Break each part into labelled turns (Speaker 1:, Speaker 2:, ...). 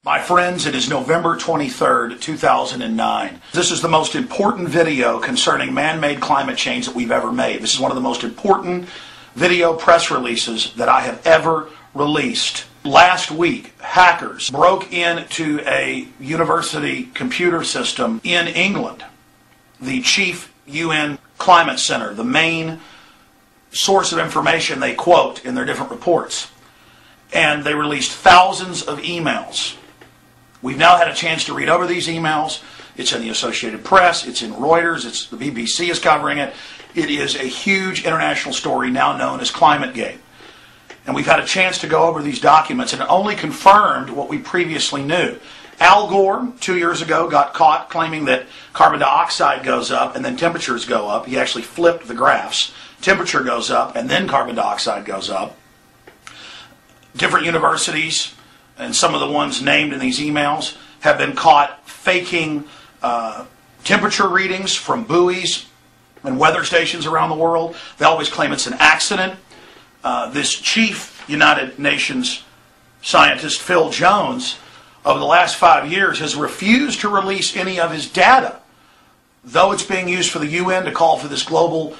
Speaker 1: My friends, it is November 23rd, 2009. This is the most important video concerning man-made climate change that we've ever made. This is one of the most important video press releases that I have ever released. Last week, hackers broke into a university computer system in England, the chief UN climate center, the main source of information they quote in their different reports. And they released thousands of emails. We've now had a chance to read over these emails. It's in the Associated Press, it's in Reuters, the BBC is covering it. It is a huge international story now known as ClimateGate. And we've had a chance to go over these documents, and it only confirmed what we previously knew. Al Gore, 2 years ago, got caught claiming that carbon dioxide goes up and then temperatures go up. He actually flipped the graphs. Temperature goes up and then carbon dioxide goes up. Different universities, and some of the ones named in these emails, have been caught faking temperature readings from buoys and weather stations around the world. They always claim it's an accident. This chief United Nations scientist, Phil Jones, over the last 5 years has refused to release any of his data, though it's being used for the UN to call for this global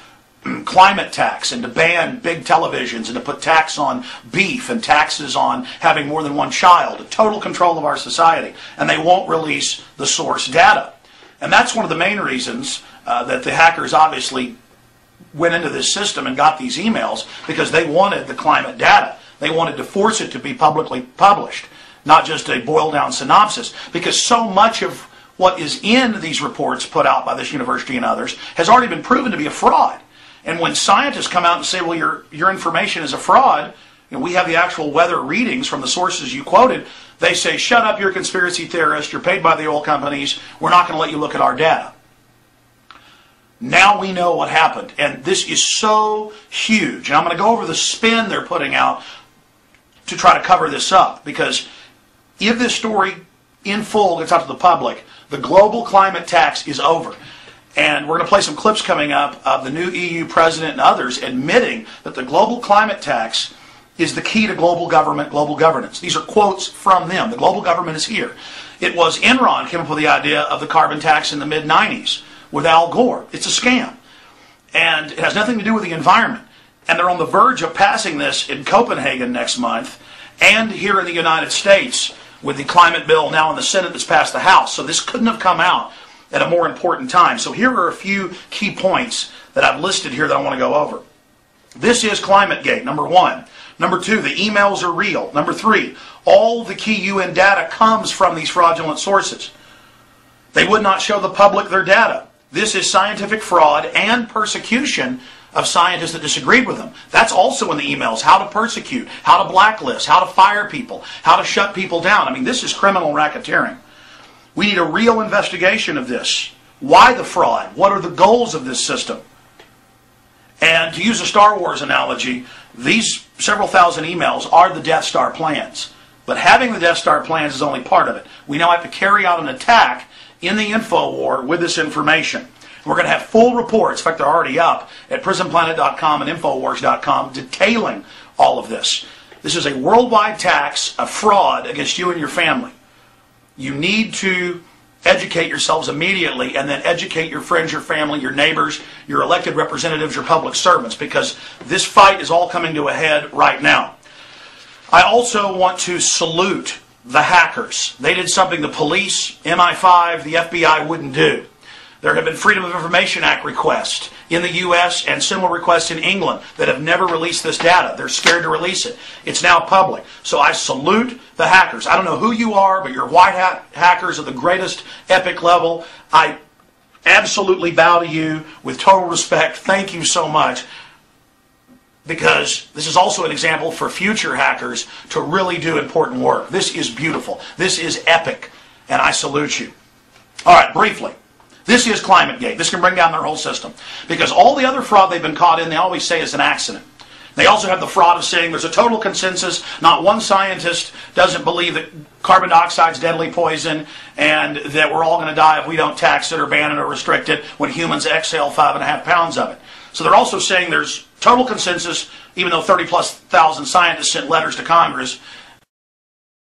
Speaker 1: climate tax and to ban big televisions and to put tax on beef and taxes on having more than one child, total control of our society, and they won't release the source data. And that's one of the main reasons that the hackers obviously went into this system and got these emails, because they wanted the climate data. They wanted to force it to be publicly published, not just a boiled down synopsis, because so much of what is in these reports put out by this university and others has already been proven to be a fraud. And when scientists come out and say, well, your information is a fraud, and we have the actual weather readings from the sources you quoted, they say, shut up, you're a conspiracy theorist, you're paid by the oil companies, we're not going to let you look at our data. Now we know what happened, and this is so huge. And I'm going to go over the spin they're putting out to try to cover this up, because if this story in full gets out to the public, the global climate tax is over. And we're going to play some clips coming up of the new EU president and others admitting that the global climate tax is the key to global government, global governance. These are quotes from them. The global government is here. It was Enron came up with the idea of the carbon tax in the mid-90s with Al Gore. It's a scam. And it has nothing to do with the environment. And they're on the verge of passing this in Copenhagen next month and here in the United States with the climate bill now in the Senate that's passed the House. So this couldn't have come out at a more important time. So here are a few key points that I've listed here that I want to go over. This is ClimateGate, number one. Number two, the emails are real. Number three, all the key UN data comes from these fraudulent sources. They would not show the public their data. This is scientific fraud and persecution of scientists that disagreed with them. That's also in the emails. How to persecute, how to blacklist, how to fire people, how to shut people down. I mean, this is criminal racketeering. We need a real investigation of this. Why the fraud? What are the goals of this system? And to use a Star Wars analogy, these several thousand emails are the Death Star plans. But having the Death Star plans is only part of it. We now have to carry out an attack in the info war with this information. We're going to have full reports, in fact they're already up, at prisonplanet.com and infowars.com detailing all of this. This is a worldwide tax, a fraud against you and your family. You need to educate yourselves immediately, and then educate your friends, your family, your neighbors, your elected representatives, your public servants, because this fight is all coming to a head right now. I also want to salute the hackers. They did something the police, MI5, the FBI wouldn't do. There have been Freedom of Information Act requests in the U.S. and similar requests in England that have never released this data. They're scared to release it. It's now public. So I salute the hackers. I don't know who you are, but you're white hat hackers of the greatest epic level. I absolutely bow to you with total respect. Thank you so much. Because this is also an example for future hackers to really do important work. This is beautiful. This is epic. And I salute you. All right, briefly. This is ClimateGate. This can bring down their whole system. Because all the other fraud they've been caught in, they always say is an accident. They also have the fraud of saying there's a total consensus. Not one scientist doesn't believe that carbon dioxide is deadly poison and that we're all going to die if we don't tax it or ban it or restrict it when humans exhale 5.5 pounds of it. So they're also saying there's total consensus, even though 30+ thousand scientists sent letters to Congress